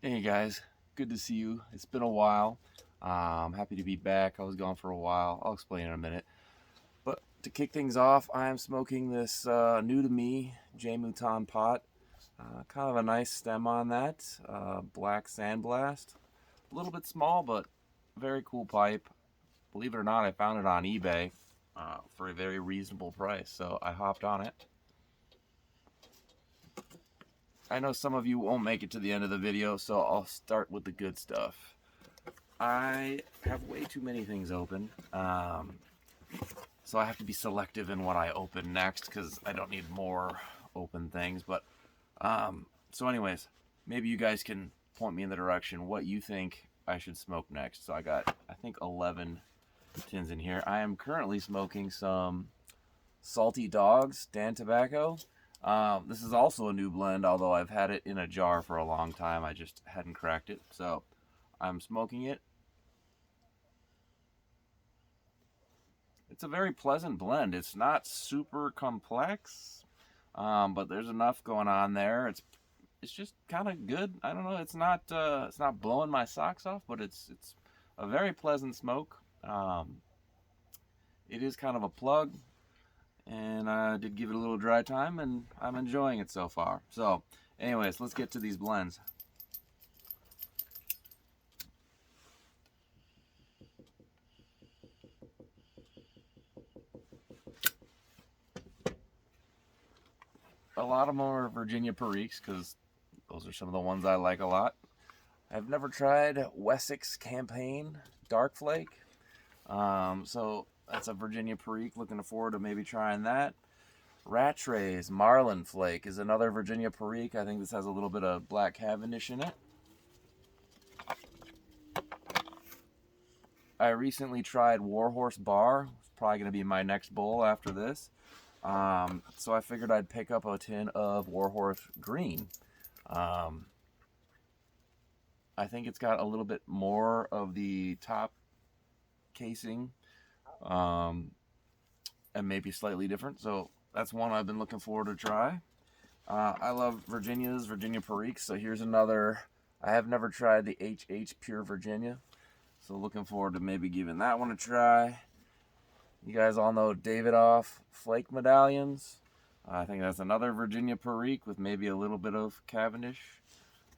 Hey guys, good to see you. It's been a while. I'm happy to be back. I was gone for a while. I'll explain in a minute. But to kick things off, I am smoking this new to me J Mouton pot. Kind of a nice stem on that. Black Sandblast. A little bit small, but very cool pipe. Believe it or not, I found it on eBay for a very reasonable price, so I hopped on it. I know some of you won't make it to the end of the video, so I'll start with the good stuff. I have way too many things open, so I have to be selective in what I open next because I don't need more open things. But so anyways, maybe you guys can point me in the direction what you think I should smoke next. So I got, I think, 11 tins in here. I am currently smoking some Salty Dogs Dan Tobacco. This is also a new blend, although I've had it in a jar for a long time. I just hadn't cracked it, so I'm smoking it. It's a very pleasant blend. It's not super complex, but there's enough going on there. It's just kind of good. I don't know. It's not blowing my socks off, but it's a very pleasant smoke. It is kind of a plug, and I did give it a little dry time, and I'm enjoying it so far. So, anyways, let's get to these blends. A lot of them are Virginia Periques because those are some of the ones I like a lot. I've never tried Wessex Campaign Dark Flake, so that's a Virginia Perique. Looking forward to maybe trying that. Rattray's Marlin Flake is another Virginia Perique. I think this has a little bit of Black Cavendish in it. I recently tried Warhorse Bar. It's probably going to be my next bowl after this. So I figured I'd pick up a tin of Warhorse Green. I think it's got a little bit more of the top casing, and maybe slightly different. So that's one I've been looking forward to try. I love Virginia Periques. So here's another. I have never tried the HH Pure Virginia. So looking forward to maybe giving that one a try. You guys all know Davidoff Flake Medallions. I think that's another Virginia Perique with maybe a little bit of Cavendish.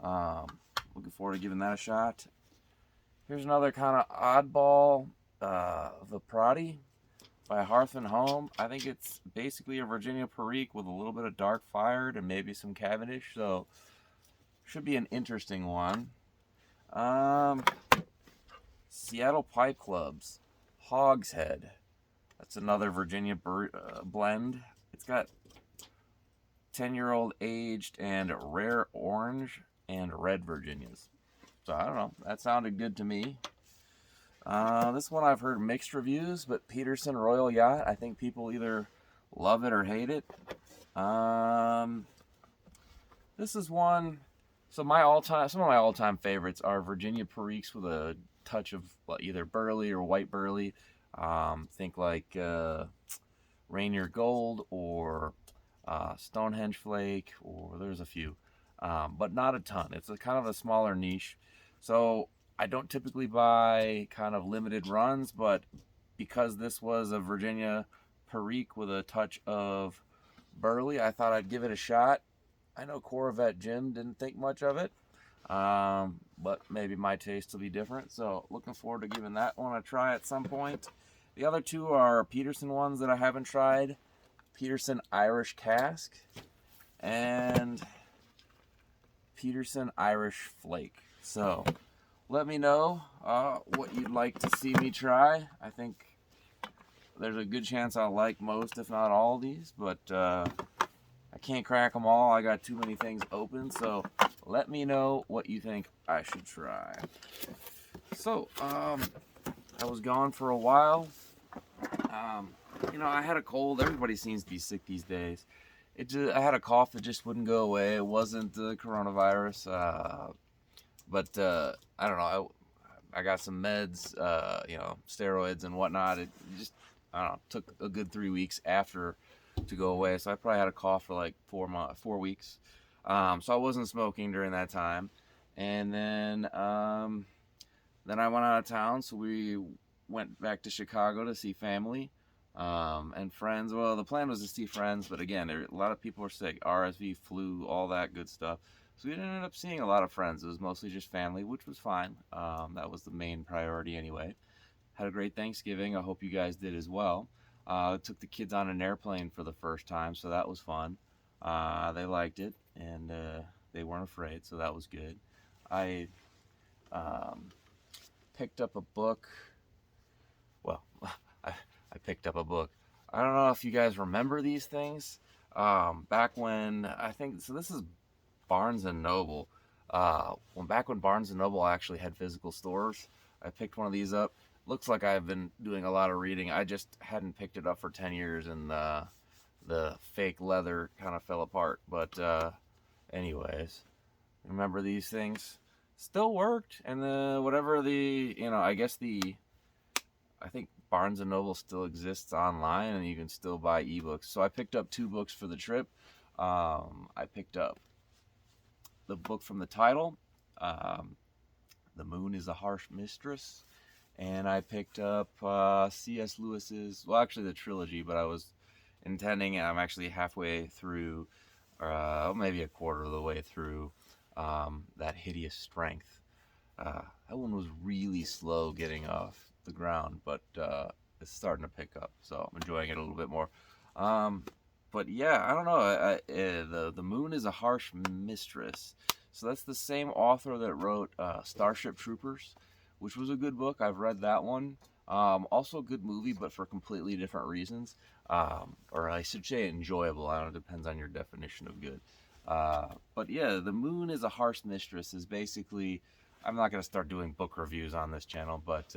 Looking forward to giving that a shot. Here's another kind of oddball, Viprati by Hearth and Home. I think it's basically a Virginia Perique with a little bit of dark fired and maybe some Cavendish. So should be an interesting one. Seattle Pipe Club's Hogshead. That's another Virginia blend. It's got 10-year-old aged and rare orange and red Virginias. So I don't know. That sounded good to me. This one I've heard mixed reviews, but Peterson Royal Yacht. I think people either love it or hate it. This is one. So some of my all-time favorites are Virginia Periques with a touch of either burley or white burley. Think like Rainier Gold or Stonehenge Flake, or there's a few, but not a ton. It's a kind of a smaller niche. So I don't typically buy kind of limited runs, but because this was a Virginia Perique with a touch of burley, I thought I'd give it a shot. I know Corvette Jim didn't think much of it, but maybe my taste will be different. So looking forward to giving that one a try at some point. The other two are Peterson ones that I haven't tried. Peterson Irish Cask and Peterson Irish Flake. So let me know what you'd like to see me try. I think there's a good chance I'll like most, if not all of these, but I can't crack them all. I got too many things open, so let me know what you think I should try. So, I was gone for a while. I had a cold. Everybody seems to be sick these days. I had a cough that just wouldn't go away. It wasn't the coronavirus, but I don't know. I got some meds, steroids and whatnot. It just, I don't know, took a good 3 weeks after to go away. So I probably had a cough for like 4 weeks. So I wasn't smoking during that time. And then I went out of town, so we went back to Chicago to see family and friends. Well, the plan was to see friends, but again, a lot of people were sick, RSV, flu, all that good stuff. So we didn't end up seeing a lot of friends. It was mostly just family, which was fine. That was the main priority anyway. Had a great Thanksgiving. I hope you guys did as well. Took the kids on an airplane for the first time, so that was fun. They liked it, and they weren't afraid, so that was good. I um, picked up a book. Well, I picked up a book. I don't know if you guys remember these things. Back when I think so, this is Barnes and Noble. When Barnes and Noble actually had physical stores, I picked one of these up. Looks like I've been doing a lot of reading. I just hadn't picked it up for 10 years, and the fake leather kind of fell apart. But anyways, remember these things? Still worked, and whatever I think Barnes and Noble still exists online, and you can still buy ebooks. So I picked up 2 books for the trip. I picked up the book from the title, um, "The Moon is a Harsh Mistress," and I picked up C.S. Lewis's, well, actually the trilogy, but I was intending, and I'm actually halfway through, maybe a quarter of the way through, That Hideous Strength. That one was really slow getting off the ground, but it's starting to pick up, so I'm enjoying it a little bit more. Um, but yeah, I don't know. The Moon is a Harsh Mistress. So that's the same author that wrote Starship Troopers, which was a good book. I've read that one. Also a good movie, but for completely different reasons. Or I should say enjoyable. I don't know, it depends on your definition of good. But yeah, The Moon is a Harsh Mistress is basically, I'm not going to start doing book reviews on this channel, but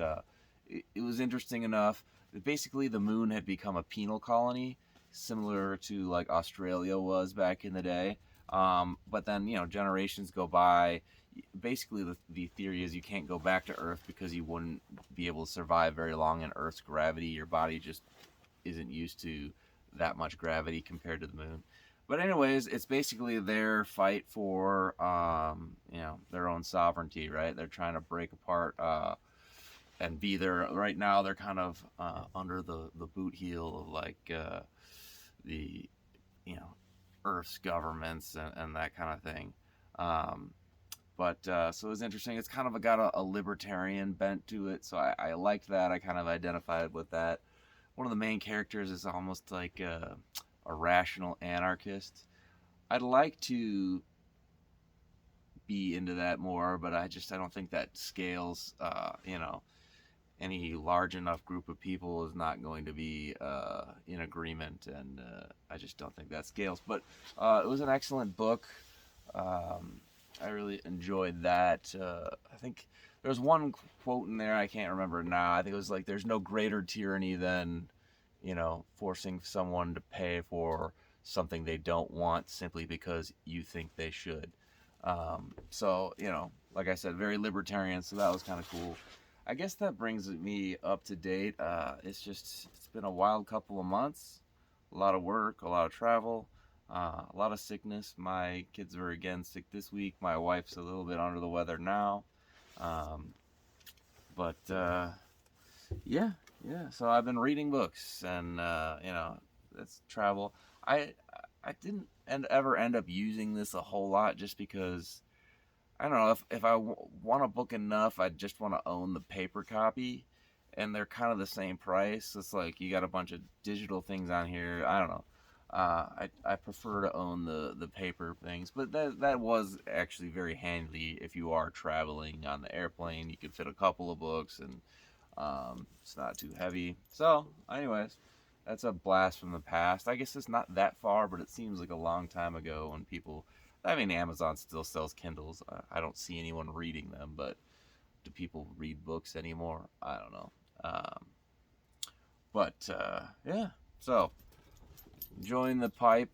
it was interesting enough. Basically, the moon had become a penal colony, similar to like Australia was back in the day. But then, generations go by. Basically, the theory is you can't go back to Earth because you wouldn't be able to survive very long in Earth's gravity. Your body just isn't used to that much gravity compared to the moon. But anyways, it's basically their fight for their own sovereignty, right? They're trying to break apart and be there. Right now, they're kind of under the boot heel of like the Earth's governments and that kind of thing. But so it was interesting. It's kind of got a libertarian bent to it, so I liked that. I kind of identified with that. One of the main characters is almost like a rational anarchist. I'd like to be into that more, but I don't think that scales. Any large enough group of people is not going to be in agreement, and I just don't think that scales. But it was an excellent book. I really enjoyed that. I think there's one quote in there, I can't remember now. I think it was like, "There's no greater tyranny than, forcing someone to pay for something they don't want simply because you think they should." So, like I said, very libertarian, so that was kind of cool. I guess that brings me up to date. It's been a wild couple of months. A lot of work, a lot of travel, a lot of sickness. My kids are again sick this week. My wife's a little bit under the weather now. Um, but yeah, yeah. So I've been reading books, and that's travel. I I didn't ever end up using this a whole lot, just because I don't know, if I want a book enough, I just want to own the paper copy, and they're kind of the same price. It's like you got a bunch of digital things on here. I don't know. I prefer to own the paper things, but that was actually very handy if you are traveling on the airplane. You could fit a couple of books, and it's not too heavy. So, anyways, that's a blast from the past. I guess it's not that far, but it seems like a long time ago when people. I mean, Amazon still sells Kindles. I don't see anyone reading them, but do people read books anymore? I don't know. But yeah, so enjoying the pipe.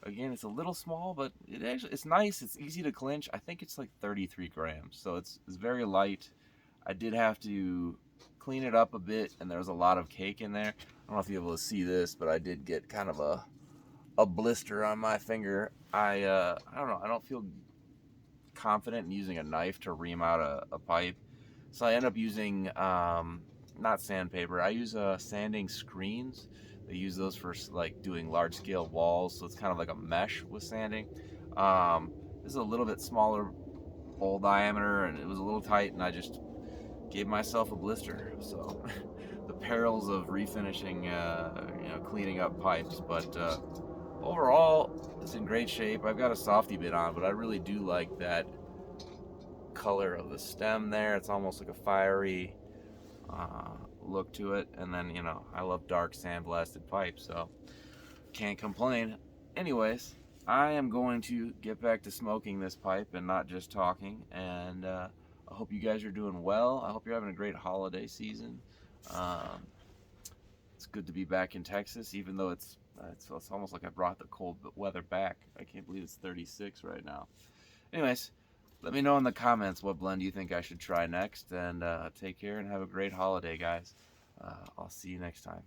Again, it's a little small, but it's nice. It's easy to clinch. I think it's like 33 grams, so it's very light. I did have to clean it up a bit, and there was a lot of cake in there. I don't know if you're able to see this, but I did get kind of a blister on my finger. I don't know. I don't feel confident in using a knife to ream out a pipe. So I end up using not sandpaper. I use sanding screens. They use those for like doing large scale walls, so it's kind of like a mesh with sanding. This is a little bit smaller bowl diameter, and it was a little tight, and I just gave myself a blister. So the perils of refinishing, cleaning up pipes, but overall it's in great shape. I've got a softy bit on, but I really do like that color of the stem there. It's almost like a fiery look to it, and then I love dark sandblasted pipes, so can't complain. Anyways, I am going to get back to smoking this pipe and not just talking, and I hope you guys are doing well. I hope you're having a great holiday season. um, it's good to be back in Texas, even though it's almost like I brought the cold weather back. I can't believe it's 36 right now. Anyways, let me know in the comments what blend you think I should try next, and take care and have a great holiday, guys. I'll see you next time.